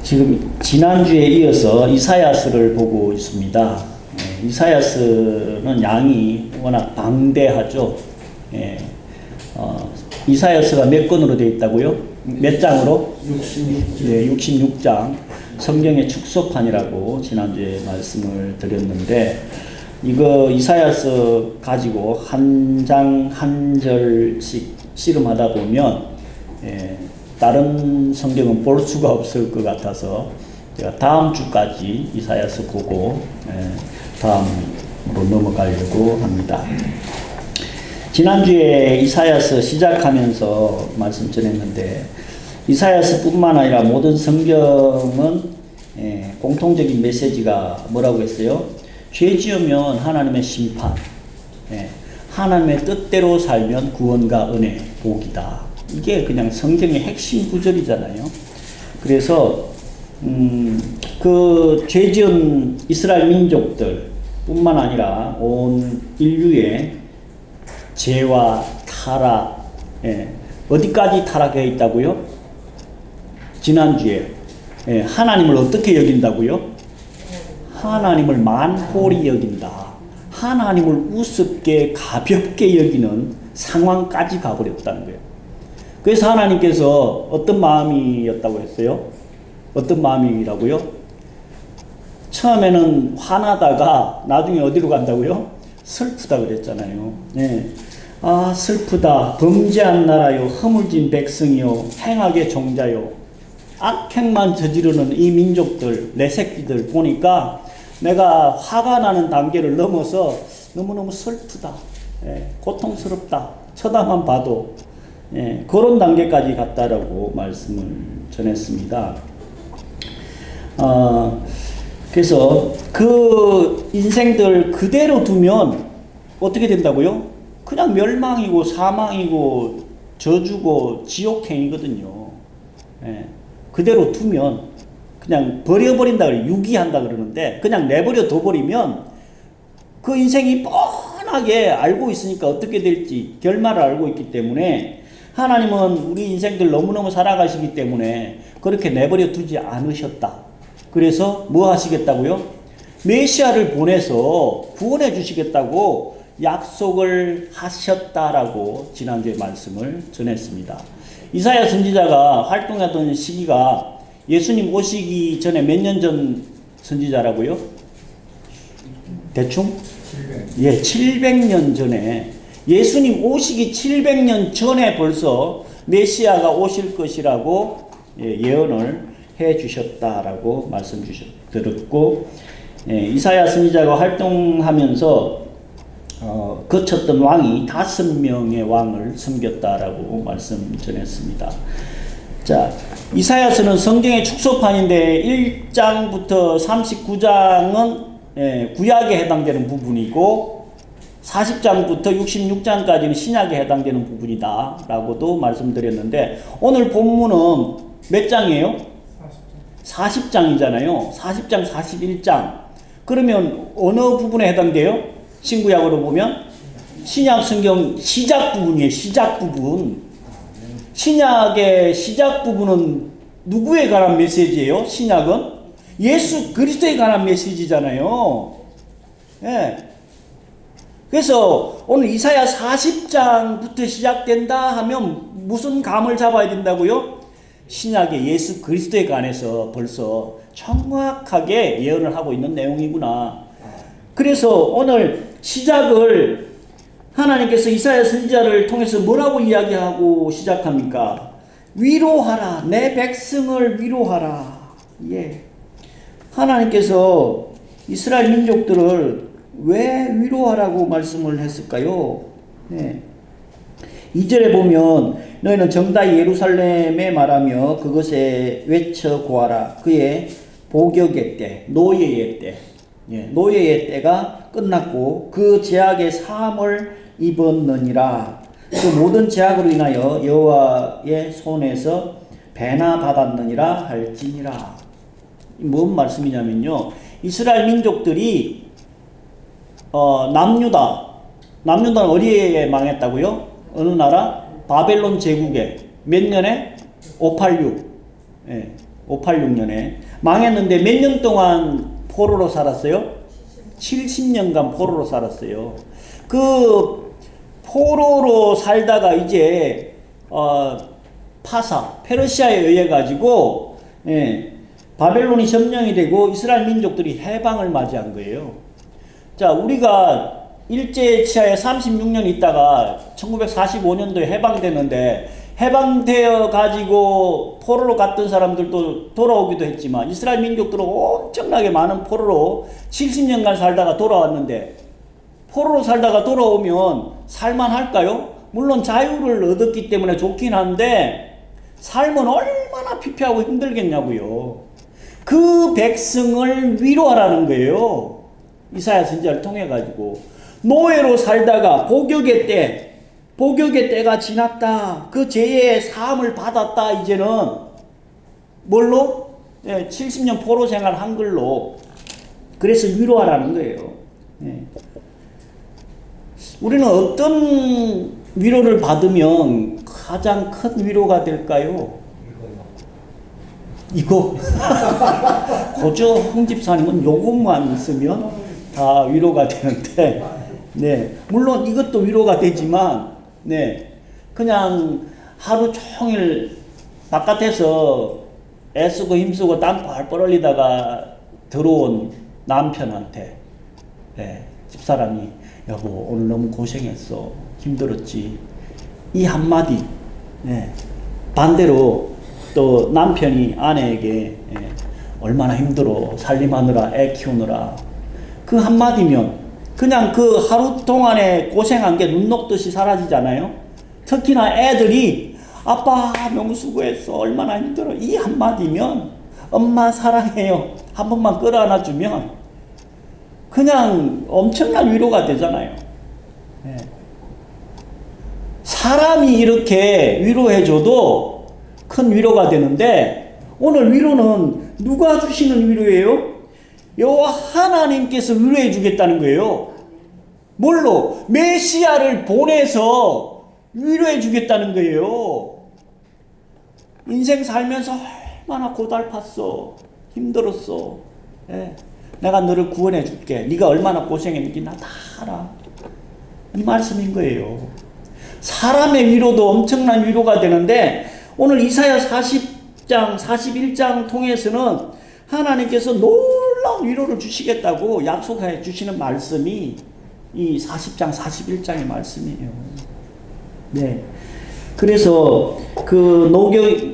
지금 지난주에 이어서 이사야서를 보고 있습니다. 이사야서는 양이 워낙 방대하죠. 이사야서가 몇 권으로 되어 있다고요? 몇 장으로? 66장. 성경의 축소판이라고 지난주에 말씀을 드렸는데, 이거 이사야서 가지고 한 장 한 절씩 씨름하다 보면 다른 성경은 볼 수가 없을 것 같아서 제가 다음 주까지 이사야서 보고 다음으로 넘어가려고 합니다. 지난주에 이사야서 시작하면서 말씀 전했는데, 이사야서뿐만 아니라 모든 성경은 공통적인 메시지가 뭐라고 했어요? 죄 지으면 하나님의 심판, 하나님의 뜻대로 살면 구원과 은혜, 복이다. 이게 그냥 성경의 핵심 구절이잖아요. 그래서 그 죄 지은 이스라엘 민족들 뿐만 아니라 온 인류의 죄와 타락, 어디까지 타락해 있다고요? 지난주에 하나님을 어떻게 여긴다고요? 하나님을 만홀히 여긴다. 하나님을 우습게 가볍게 여기는 상황까지 가버렸다는 거예요. 그래서 하나님께서 어떤 마음이었다고 했어요? 어떤 마음이라고요? 처음에는 화나다가 나중에 어디로 간다고요? 슬프다 그랬잖아요. 아, 슬프다. 범죄한 나라요, 허물진 백성이요, 행악의 종자요, 악행만 저지르는 이 민족들, 내 새끼들 보니까 내가 화가 나는 단계를 넘어서 너무너무 슬프다. 고통스럽다. 쳐다만 봐도. 그런 단계까지 갔다라고 말씀을 전했습니다. 그래서 그 인생들 그대로 두면 어떻게 된다고요? 그냥 멸망이고 사망이고 저주고 지옥행이거든요. 그대로 두면 그냥 버려버린다 그래요. 유기한다 그러는데 그냥 내버려 둬버리면 그 인생이 뻔하게 알고 있으니까 어떻게 될지 결말을 알고 있기 때문에, 하나님은 우리 인생들 너무너무 살아가시기 때문에 그렇게 내버려 두지 않으셨다. 그래서 뭐 하시겠다고요? 메시아를 보내서 구원해 주시겠다고 약속을 하셨다라고 지난주에 말씀을 전했습니다. 이사야 선지자가 활동하던 시기가 예수님 오시기 전에 몇 년 전 선지자라고요? 대충? 700년 전에, 예수님 오시기 700년 전에 벌써 메시아가 오실 것이라고 예언을 해 주셨다라고 말씀 드렸고, 이사야 선지자가 활동하면서 거쳤던 왕이 5명의 왕을 섬겼다라고 말씀 전했습니다. 자, 이사야서는 성경의 축소판인데 1장부터 39장은 구약에 해당되는 부분이고 40장부터 66장까지는 신약에 해당되는 부분이다 라고도 말씀드렸는데, 오늘 본문은 몇 장이에요? 40장이잖아요. 40장, 41장. 그러면 어느 부분에 해당돼요? 신구약으로 보면 신약 성경 시작 부분이에요. 시작 부분. 신약의 시작 부분은 누구에 관한 메시지예요? 신약은 예수 그리스도에 관한 메시지잖아요. 그래서 오늘 이사야 40장부터 시작된다 하면 무슨 감을 잡아야 된다고요? 신약의 예수 그리스도에 관해서 벌써 정확하게 예언을 하고 있는 내용이구나. 그래서 오늘 시작을 하나님께서 이사야 선지자를 통해서 뭐라고 이야기하고 시작합니까? 위로하라. 내 백성을 위로하라. 하나님께서 이스라엘 민족들을 왜 위로하라고 말씀을 했을까요? 2절에 보면 너희는 정다이 예루살렘에 말하며 그것에 외쳐 고하라. 그의 복역의 때, 노예의 때, 노예의 때가 끝났고 그 제약의 사함을 입었느니라. 그 모든 제약으로 인하여 여호와의 손에서 배나 받았느니라 할지니라. 뭔 말씀이냐면요, 이스라엘 민족들이 남유다는 어디에 망했다고요? 어느 나라? 바벨론 제국에 몇 년에? 586. 586년에 망했는데 몇 년 동안 포로로 살았어요? 70년간 포로로 살았어요. 그 포로로 살다가 이제 페르시아에 의해 가지고 바벨론이 점령이 되고 이스라엘 민족들이 해방을 맞이한 거예요. 자, 우리가 일제 치하에 36년 있다가 1945년도에 해방되는데, 해방되어 가지고 포로로 갔던 사람들도 돌아오기도 했지만 이스라엘 민족들은 엄청나게 많은 포로로 70년간 살다가 돌아왔는데, 포로로 살다가 돌아오면 살만할까요? 물론 자유를 얻었기 때문에 좋긴 한데 삶은 얼마나 피폐하고 힘들겠냐고요. 그 백성을 위로하라는 거예요. 이사야 선지자를 통해 가지고 노예로 살다가 복역의 때가 지났다. 그 죄의 사함을 받았다. 이제는 뭘로? 70년 포로 생활 한 걸로. 그래서 위로하라는 거예요. 우리는 어떤 위로를 받으면 가장 큰 위로가 될까요? 이거. 고저 홍 집사님은 요것만 있으면 다 위로가 되는데, 물론 이것도 위로가 되지만, 그냥 하루 종일 바깥에서 애쓰고 힘쓰고 땀 뻘뻘 흘리다가 들어온 남편한테, 집사람이 여보 오늘 너무 고생했어, 힘들었지, 이 한마디. 반대로 또 남편이 아내에게 얼마나 힘들어 살림하느라 애 키우느라, 그 한마디면 그냥 그 하루 동안에 고생한 게 눈 녹듯이 사라지잖아요. 특히나 애들이 아빠 너무 수고했어, 얼마나 힘들어, 이 한마디면 엄마 사랑해요 한 번만 끌어안아주면 그냥 엄청난 위로가 되잖아요. 사람이 이렇게 위로해줘도 큰 위로가 되는데, 오늘 위로는 누가 주시는 위로예요? 여호와 하나님께서 위로해 주겠다는 거예요. 뭘로? 메시아를 보내서 위로해 주겠다는 거예요. 인생 살면서 얼마나 고달팠어, 힘들었어, 내가 너를 구원해 줄게, 네가 얼마나 고생했는지 나 다 알아, 이 말씀인 거예요. 사람의 위로도 엄청난 위로가 되는데, 오늘 이사야 40장 41장 통해서는 하나님께서 놀라운 위로를 주시겠다고 약속해 주시는 말씀이 이 40장 41장의 말씀이에요. 그래서 그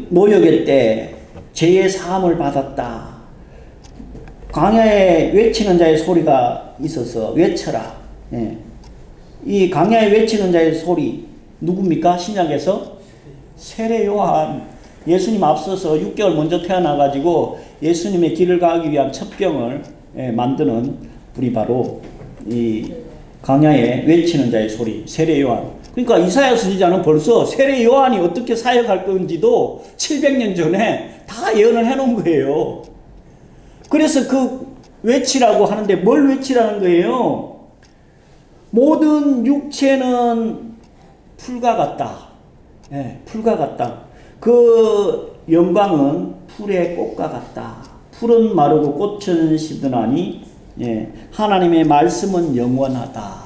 노역의 때 죄의 사함을 받았다. 광야에 외치는 자의 소리가 있어서 외쳐라. 이 광야에 외치는 자의 소리 누굽니까? 신약에서 세례 요한. 예수님 앞서서 6개월 먼저 태어나가지고 예수님의 길을 가기 위한 첩경을 만드는 분이 바로 이 광야에 외치는 자의 소리, 세례 요한. 그러니까 이사야 선지자는 벌써 세례 요한이 어떻게 사역할 건지도 700년 전에 다 예언을 해놓은 거예요. 그래서 그 외치라고 하는데 뭘 외치라는 거예요? 모든 육체는 풀과 같다. 풀과 같다. 그 영광은 풀의 꽃과 같다. 풀은 마르고 꽃은 시드나니 하나님의 말씀은 영원하다.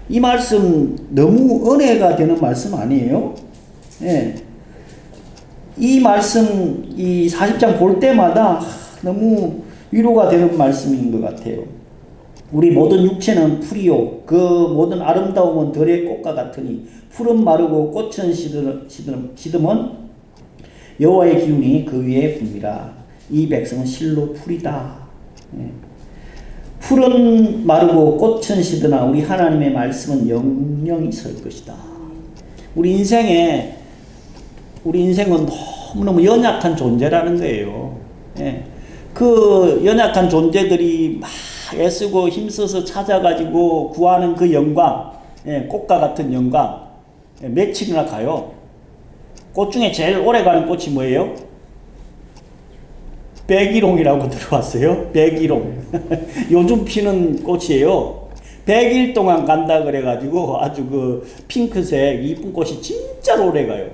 이 말씀 너무 은혜가 되는 말씀 아니에요? 이 말씀, 이 40장 볼 때마다 너무 위로가 되는 말씀인 것 같아요. 우리 모든 육체는 풀이요 그 모든 아름다움은 들의 꽃과 같으니 풀은 마르고 꽃은 시듬은 여호와의 기운이 그 위에 붑니다. 이 백성은 실로 풀이다. 풀은 마르고 꽃은 시드나 우리 하나님의 말씀은 영영이 설 것이다. 우리 인생은 너무너무 연약한 존재라는 거예요. 그 연약한 존재들이 막 애쓰고 힘써서 찾아가지고 구하는 그 영광, 꽃과 같은 영광, 며칠이나 가요. 꽃 중에 제일 오래 가는 꽃이 뭐예요? 백일홍이라고 들어왔어요. 백일홍. 요즘 피는 꽃이에요. 100일 동안 간다 그래가지고 아주 그 핑크색 이쁜 꽃이 진짜로 오래 가요.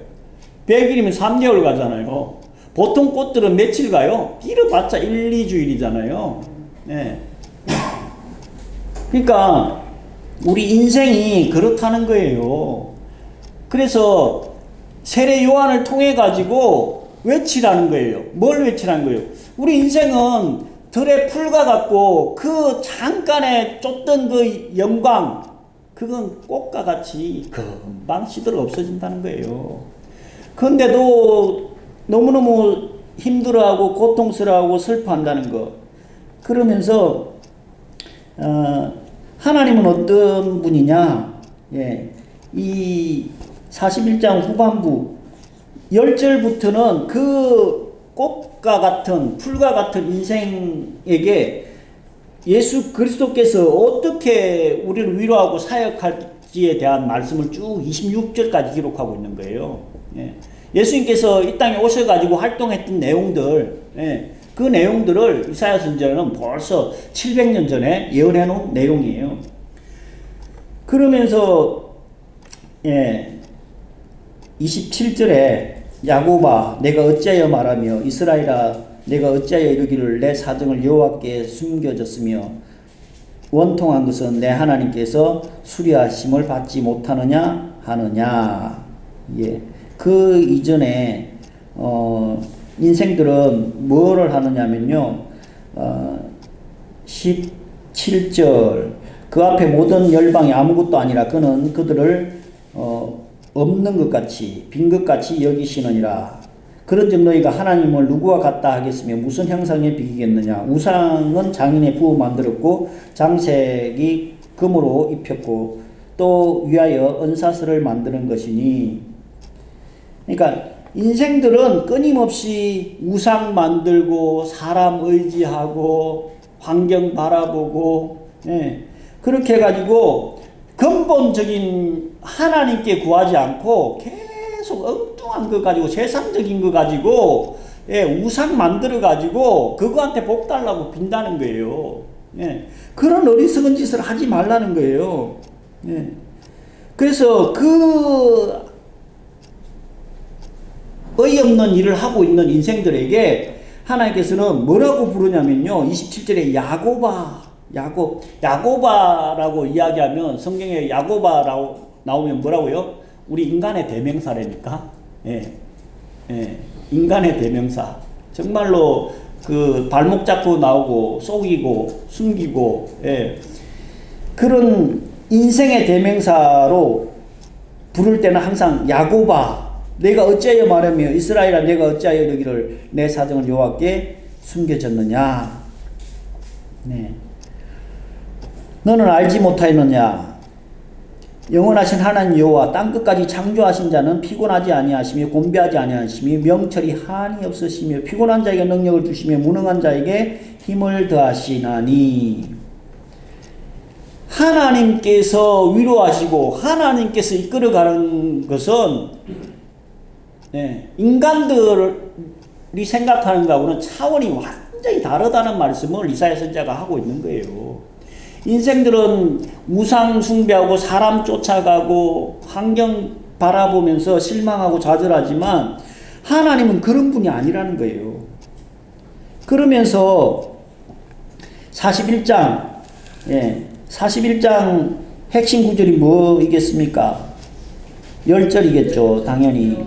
100일이면 3개월 가잖아요. 보통 꽃들은 며칠 가요? 길어봤자 1, 2주일이잖아요. 예. 그러니까 우리 인생이 그렇다는 거예요. 그래서 세례 요한을 통해 가지고 외치라는 거예요. 뭘 외치라는 거예요? 우리 인생은 들의 풀과 같고 그 잠깐에 쫓던 그 영광, 그건 꽃과 같이 금방 시들어 없어진다는 거예요. 그런데도 너무너무 힘들어하고 고통스러워하고 슬퍼한다는 거. 그러면서 하나님은 어떤 분이냐? 예, 이 41장 후반부 10절부터는 그 꽃과 같은 풀과 같은 인생에게 예수 그리스도께서 어떻게 우리를 위로하고 사역할지에 대한 말씀을 쭉 26절까지 기록하고 있는 거예요. 예. 예수님께서 이 땅에 오셔가지고 활동했던 내용들, 예. 그 내용들을 이사야 선지자는 벌써 700년 전에 예언해 놓은 내용이에요. 그러면서 27절에 야곱아 내가 어찌하여 말하며 이스라엘아 내가 어찌하여 이르기를 내 사정을 여호와께 숨겨졌으며 원통한 것은 내 하나님께서 수리하심을 받지 못하느냐 하느냐. 예. 그 이전에 인생들은 뭐를 하느냐면요. 17절 그 앞에 모든 열방이 아무것도 아니라 그는 그들을 없는 것 같이 빈 것 같이 여기시느니라. 그런즉 너희가 하나님을 누구와 같다 하겠으며 무슨 형상에 비기겠느냐. 우상은 장인의 부어 만들었고 장색이 금으로 입혔고 또 위하여 은사슬을 만드는 것이니. 그러니까 인생들은 끊임없이 우상 만들고 사람 의지하고 환경 바라보고 그렇게 해가지고 근본적인 하나님께 구하지 않고 계속 엉뚱한 거 가지고 세상적인 거 가지고 우상 만들어 가지고 그거한테 복 달라고 빈다는 거예요. 그런 어리석은 짓을 하지 말라는 거예요. 그래서 그 어이없는 일을 하고 있는 인생들에게 하나님께서는 뭐라고 부르냐면요. 27절에 야고바라고 이야기하면 성경에 야고바라고 나오면 뭐라고요? 우리 인간의 대명사라니까. 인간의 대명사. 정말로 그 발목 잡고 나오고 속이고 숨기고 그런 인생의 대명사로 부를 때는 항상 야고바 내가 어찌하여 말하며 이스라엘아 내가 어찌하여 이르기를 내 사정을 여호와께 숨겨졌느냐. 너는 알지 못하였느냐. 영원하신 하나님 여호와 땅끝까지 창조하신 자는 피곤하지 아니하시며 곤비하지 아니하시며 명철이 한이 없으시며 피곤한 자에게 능력을 주시며 무능한 자에게 힘을 더하시나니. 하나님께서 위로하시고 하나님께서 이끌어가는 것은 인간들이 생각하는 것하고는 차원이 완전히 다르다는 말씀을 이사야 선지자가 하고 있는 거예요. 인생들은 우상 숭배하고 사람 쫓아가고 환경 바라보면서 실망하고 좌절하지만 하나님은 그런 분이 아니라는 거예요. 그러면서 41장 핵심 구절이 뭐이겠습니까? 10절이겠죠. 당연히.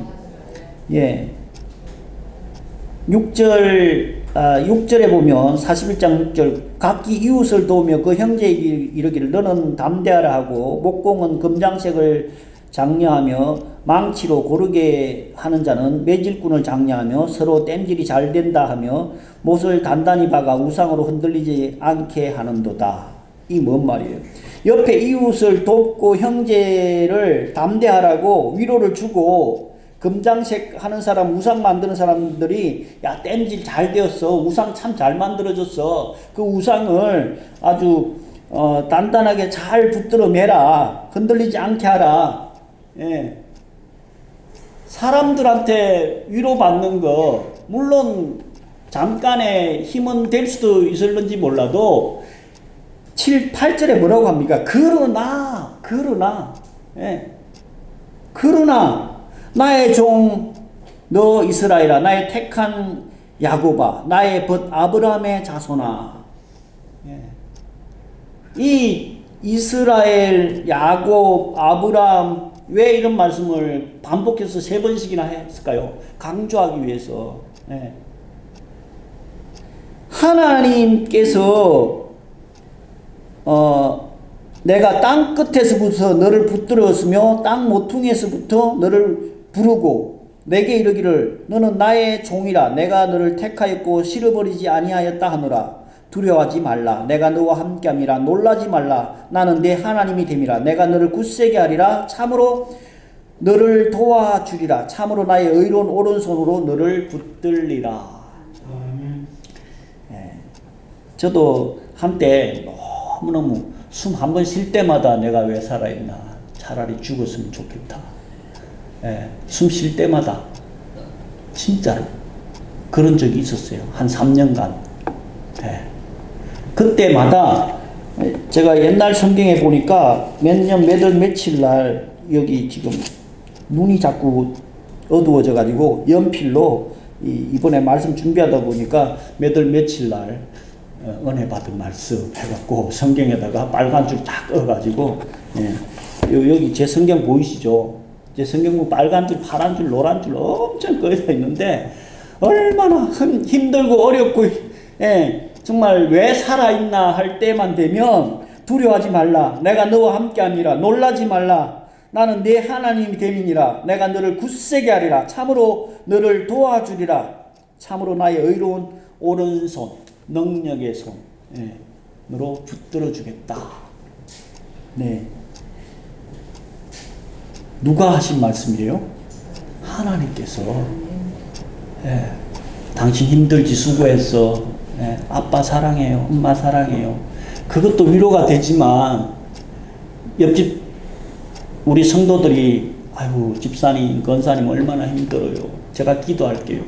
6절에 보면 41장 6절 각기 이웃을 도우며 그 형제에게 이르기를 너는 담대하라 하고 목공은 금장색을 장려하며 망치로 고르게 하는 자는 매질꾼을 장려하며 서로 땜질이 잘 된다 하며 못을 단단히 박아 우상으로 흔들리지 않게 하는도다. 이 뭔 말이에요? 옆에 이웃을 돕고 형제를 담대하라고 위로를 주고 금장색 하는 사람, 우상 만드는 사람들이 야 땜질 잘 되었어. 우상 참 잘 만들어졌어. 그 우상을 아주 단단하게 잘 붙들어 매라. 흔들리지 않게 하라. 사람들한테 위로받는 거 물론 잠깐의 힘은 될 수도 있을는지 몰라도 7, 8절에 뭐라고 합니까? 그러나 나의 종 너 이스라엘아 나의 택한 야곱아 나의 벗 아브라함의 자손아. 이 이스라엘, 야곱, 아브라함 왜 이런 말씀을 반복해서 3번씩이나 했을까요? 강조하기 위해서. 하나님께서 내가 땅 끝에서부터 너를 붙들었으며 땅 모퉁이에서부터 너를 부르고 내게 이르기를 너는 나의 종이라 내가 너를 택하였고 실어버리지 아니하였다 하노라. 두려워하지 말라. 내가 너와 함께함이라. 놀라지 말라. 나는 네 하나님이 됨이라. 내가 너를 굳세게 하리라. 참으로 너를 도와주리라. 참으로 나의 의로운 오른손으로 너를 붙들리라. 저도 한때 너무너무 숨 한 번 쉴 때마다 내가 왜 살아있나. 차라리 죽었으면 좋겠다. 숨 쉴 때마다 진짜로 그런 적이 있었어요. 한 3년간. 그때마다 제가 옛날 성경에 보니까 몇 년 몇 월 며칠 날 여기 지금 눈이 자꾸 어두워져 가지고 연필로 이번에 말씀 준비하다 보니까 몇 월 며칠 날 은혜 받은 말씀 해갖고 성경에다가 빨간 줄 딱 꺼가지고 여기 제 성경 보이시죠? 제 성경 빨간 줄, 파란 줄, 노란 줄 엄청 꺼져 있는데 얼마나 힘들고 어렵고 정말 왜 살아있나 할 때만 되면 두려워하지 말라. 내가 너와 함께함이라. 놀라지 말라. 나는 네 하나님이 됨이니라. 내가 너를 굳세게 하리라. 참으로 너를 도와주리라. 참으로 나의 의로운 오른손 능력의 손으로 붙들어 주겠다. 누가 하신 말씀이에요? 하나님께서. 당신 힘들지 수고했어. 아빠 사랑해요. 엄마 사랑해요. 그것도 위로가 되지만 옆집 우리 성도들이 아이고 집사님 권사님 얼마나 힘들어요. 제가 기도할게요.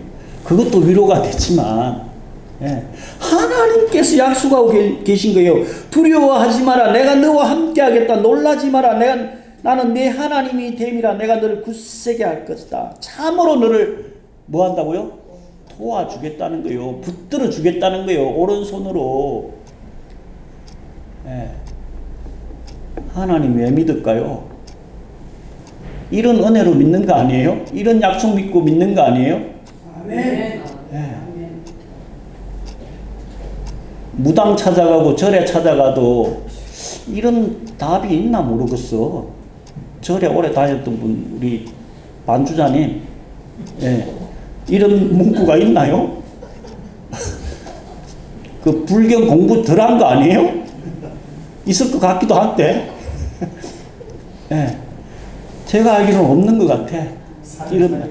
그것도 위로가 되지만 하나님께서 약속하고 계신 거예요. 두려워하지 마라. 내가 너와 함께 하겠다. 놀라지 마라. 나는 네 하나님이 됨이라. 내가 너를 굳세게 할 것이다. 참으로 너를 뭐 한다고요? 도와주겠다는 거예요. 붙들어 주겠다는 거예요. 오른손으로. 하나님 왜 믿을까요? 이런 은혜로 믿는 거 아니에요? 이런 약속 믿고 믿는 거 아니에요? 아멘. 무당 찾아가고 절에 찾아가도 이런 답이 있나 모르겠어. 절에 오래 다녔던 분, 우리 반주자님, 이런 문구가 있나요? 그 불경 공부 덜 한 거 아니에요? 있을 것 같기도 한데. 제가 알기로는 없는 것 같아. 이런.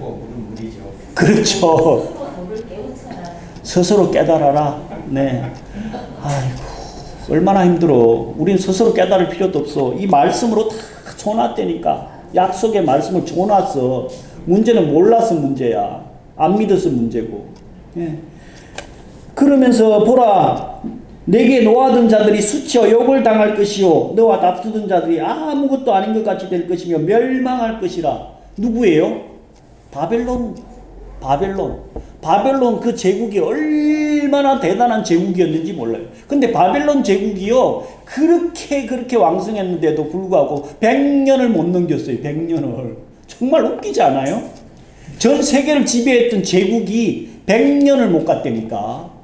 그렇죠. 스스로 깨달아라. 아이고, 얼마나 힘들어. 우린 스스로 깨달을 필요도 없어. 이 말씀으로 다 줘놨다니까. 약속의 말씀을 줘놨어. 문제는 몰라서 문제야. 안 믿어서 문제고. 그러면서 보라. 내게 노하던 자들이 수치와 욕을 당할 것이요. 너와 다투던 자들이 아무것도 아닌 것 같이 될 것이며 멸망할 것이라. 누구예요? 바벨론 그 제국이 얼마나 대단한 제국이었는지 몰라요. 근데 바벨론 제국이요. 그렇게 왕성했는데도 불구하고 100년을 못 넘겼어요. 100년을. 정말 웃기지 않아요? 전 세계를 지배했던 제국이 100년을 못 갔다니까.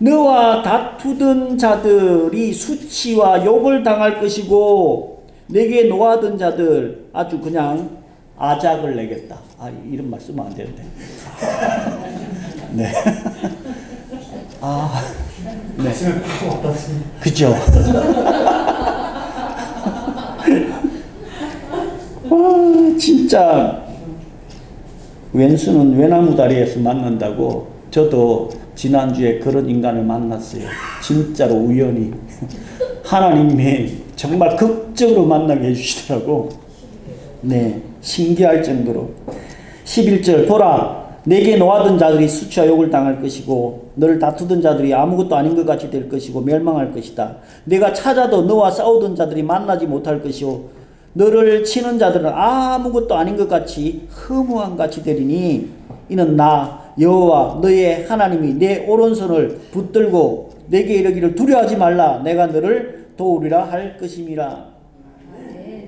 너와 다투던 자들이 수치와 욕을 당할 것이고 내게 노하던 자들 아주 그냥 아작을 내겠다. 이런 말 쓰면 안 되는데. 그죠? 진짜 왼수는 외나무 다리에서 만난다고. 저도 지난주에 그런 인간을 만났어요. 진짜로 우연히. 하나님이 정말 극적으로 만나게 해주시더라고. 신기할 정도로. 11절 보라 내게 노하던 자들이 수치와 욕을 당할 것이고 너를 다투던 자들이 아무것도 아닌 것 같이 될 것이고 멸망할 것이다. 내가 찾아도 너와 싸우던 자들이 만나지 못할 것이요 너를 치는 자들은 아무것도 아닌 것 같이 허무한 같이 되리니 이는 나 여호와 너의 하나님이 내 오른손을 붙들고 내게 이르기를 두려워하지 말라 내가 너를 도우리라 할 것임이라.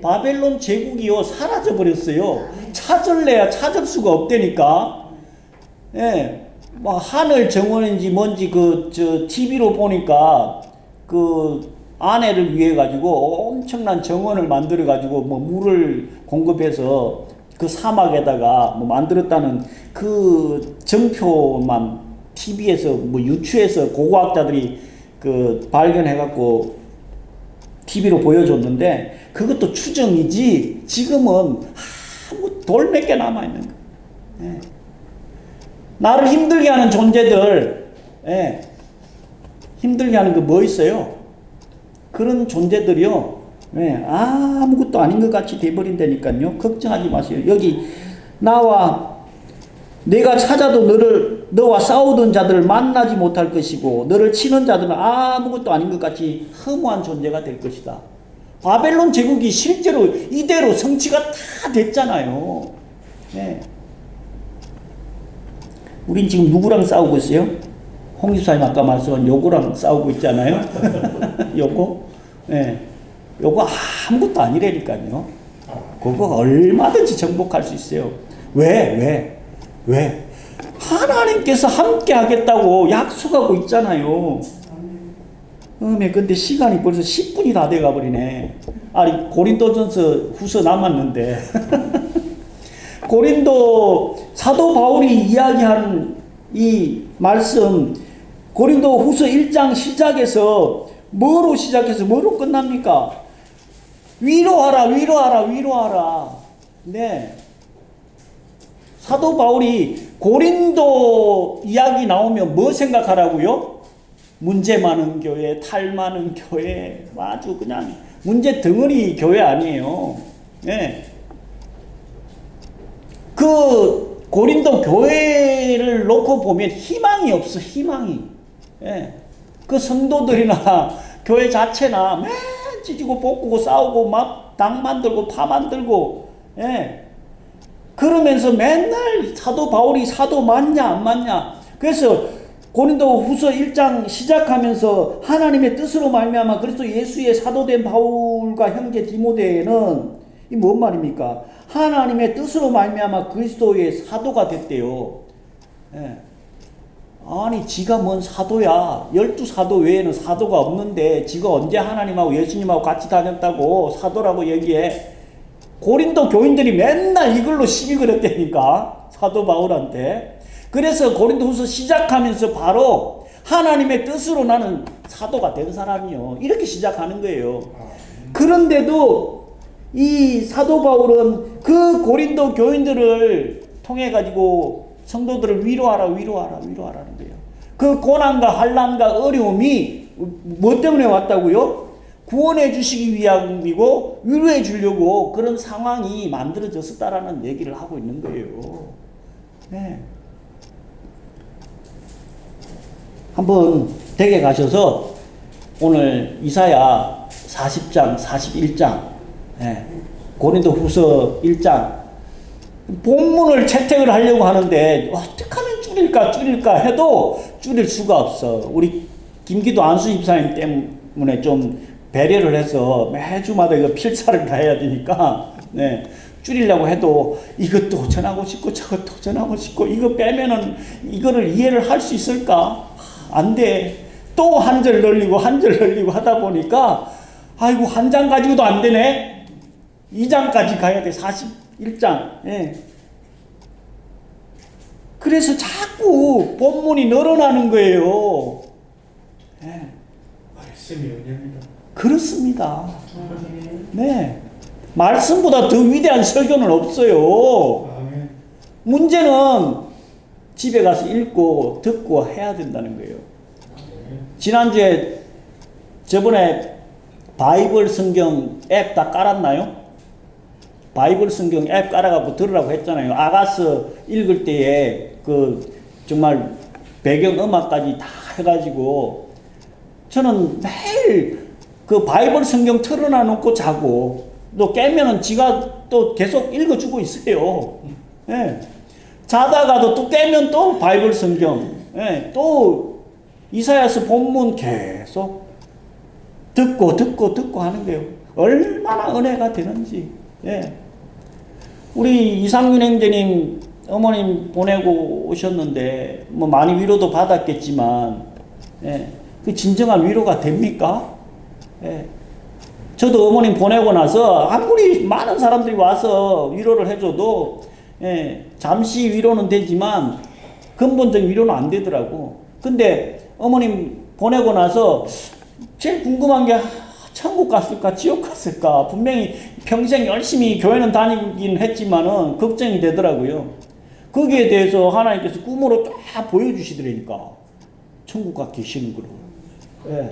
바벨론 제국이요 사라져 버렸어요. 찾을래야 찾을 수가 없다니까. 예, 뭐 하늘 정원인지 뭔지 TV로 보니까 아내를 위해 가지고 엄청난 정원을 만들어 가지고 뭐 물을 공급해서 그 사막에다가 뭐 만들었다는 그 정표만 TV에서 뭐 유추해서 고고학자들이 발견해 갖고 TV로 보여줬는데 그것도 추정이지 지금은 돌 몇 개 남아 있는 거예요. 예. 나를 힘들게 하는 존재들, 예. 힘들게 하는 거 뭐 있어요? 그런 존재들이요, 예. 아무것도 아닌 것 같이 돼버린다니까요. 걱정하지 마세요. 여기 내가 찾아도 너와 싸우던 자들을 만나지 못할 것이고 너를 치는 자들은 아무것도 아닌 것 같이 허무한 존재가 될 것이다. 바벨론 제국이 실제로 이대로 성취가 다 됐잖아요. 네. 우린 지금 누구랑 싸우고 있어요? 홍 집사님 아까 말씀한 요거랑 싸우고 있잖아요. 요거? 네. 요거 아무것도 아니라니까요. 그거 얼마든지 정복할 수 있어요. 왜? 하나님께서 함께 하겠다고 약속하고 있잖아요. 근데 시간이 벌써 10분이 다 돼가 버리네. 아니, 고린도전서 후서 남았는데. 고린도 사도 바울이 이야기한 이 말씀, 고린도 후서 1장 시작해서 뭐로 시작해서 뭐로 끝납니까? 위로하라. 네. 사도 바울이 고린도 이야기 나오면 뭐 생각하라고요? 문제 많은 교회, 탈 많은 교회, 아주 그냥 문제 덩어리 교회 아니에요. 네. 그 고린도 교회를 놓고 보면 희망이 없어, 희망이. 네. 그 성도들이나 교회 자체나 맨 찢고 볶고 싸우고 막 당 만들고 파 만들고, 네. 그러면서 맨날 사도 바울이 사도 맞냐 안 맞냐. 그래서 고린도 후서 1장 시작하면서 하나님의 뜻으로 말미암아 그리스도 예수의 사도된 바울과 형제 디모데는 이 뭔 말입니까? 하나님의 뜻으로 말미암아 그리스도의 사도가 됐대요. 예. 아니 지가 뭔 사도야. 12사도 외에는 사도가 없는데 지가 언제 하나님하고 예수님하고 같이 다녔다고 사도라고 얘기해. 고린도 교인들이 맨날 이걸로 시비 걸었다니까 사도 바울한테. 그래서 고린도 후서 시작하면서 바로 하나님의 뜻으로 나는 사도가 된 사람이요 이렇게 시작하는 거예요. 그런데도 이 사도 바울은 그 고린도 교인들을 통해 가지고 성도들을 위로하라는 거예요. 그 고난과 환난과 어려움이 뭐 때문에 왔다고요? 구원해 주시기 위함이고 위로해 주려고 그런 상황이 만들어졌다라는 얘기를 하고 있는 거예요. 네. 한번 댁에 가셔서 오늘 이사야 40장, 41장, 네. 고린도 후서 1장 본문을 채택을 하려고 하는데 어떻게 하면 줄일까 해도 줄일 수가 없어. 우리 김기도 안수 집사님 때문에 좀 배려를 해서 매주마다 이거 필사를 다 해야 되니까, 네. 줄이려고 해도 이것도 전하고 싶고 저것도 전하고 싶고 이거 빼면은 이거를 이해를 할 수 있을까? 안 돼. 또 한 절 늘리고 하다 보니까 아이고 한 장 가지고도 안 되네. 2장까지 가야 돼. 41장. 예. 그래서 자꾸 본문이 늘어나는 거예요. 예. 말씀이 은혜입니다. 그렇습니다. 네. 말씀보다 더 위대한 설교는 없어요. 아멘. 문제는 집에 가서 읽고 듣고 해야 된다는 거예요. 지난주에 저번에 바이블 성경 앱 다 깔았나요? 바이블 성경 앱 깔아갖고 들으라고 했잖아요. 아가서 읽을 때에 정말 배경 음악까지 다 해가지고 저는 매일 그 바이블 성경 틀어놔 놓고 자고 또 깨면은 지가 또 계속 읽어주고 있어요. 네. 자다가도 또 깨면 또 바이블 성경, 예, 또 이사야서 본문 계속 듣고 하는 거예요. 얼마나 은혜가 되는지. 예. 우리 이상윤 형제님 어머님 보내고 오셨는데 뭐 많이 위로도 받았겠지만, 예, 그 진정한 위로가 됩니까? 예. 저도 어머님 보내고 나서 아무리 많은 사람들이 와서 위로를 해줘도, 예, 잠시 위로는 되지만 근본적인 위로는 안 되더라고. 근데 어머님 보내고 나서 제일 궁금한 게 천국 갔을까 지옥 갔을까. 분명히 평생 열심히 교회는 다니긴 했지만은 걱정이 되더라고요. 거기에 대해서 하나님께서 꿈으로 쫙 보여주시더라니까. 천국 가 계시는 거로. 예.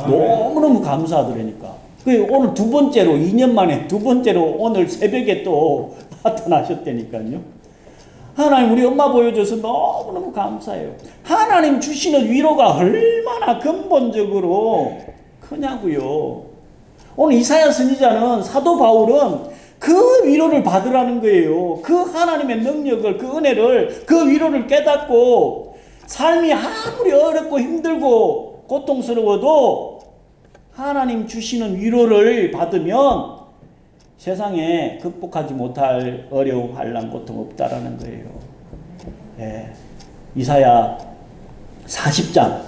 너무너무 감사하더라니까. 그 오늘 두 번째로 2년 만에 두 번째로 오늘 새벽에 또 나타나셨다니까요. 하나님 우리 엄마 보여줘서 너무너무 감사해요. 하나님 주시는 위로가 얼마나 근본적으로 크냐고요. 오늘 이사야 선지자는 사도 바울은 그 위로를 받으라는 거예요. 그 하나님의 능력을, 그 은혜를, 그 위로를 깨닫고 삶이 아무리 어렵고 힘들고 고통스러워도 하나님 주시는 위로를 받으면 세상에 극복하지 못할 어려움, 환난, 고통 없다라는 거예요. 예. 이사야 40장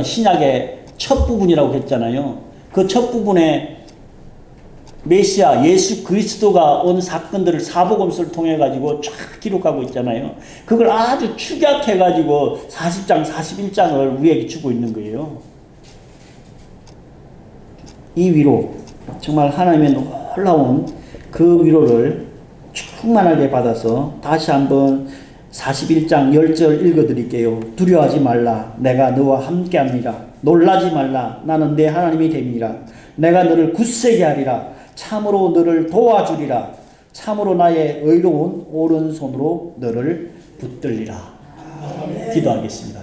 신약의 첫 부분이라고 했잖아요. 그 첫 부분에 메시아 예수 그리스도가 온 사건들을 사복음서를 통해 가지고 쫙 기록하고 있잖아요. 그걸 아주 축약해 가지고 40장, 41장을 우리에게 주고 있는 거예요. 이 위로, 정말 하나님의 놀라운 그 위로를 충만하게 받아서 다시 한번 41장 10절 읽어드릴게요. 두려워하지 말라. 내가 너와 함께합니다. 놀라지 말라. 나는 내 하나님이 됨이라. 내가 너를 굳세게 하리라. 참으로 너를 도와주리라. 참으로 나의 의로운 오른손으로 너를 붙들리라. 기도하겠습니다.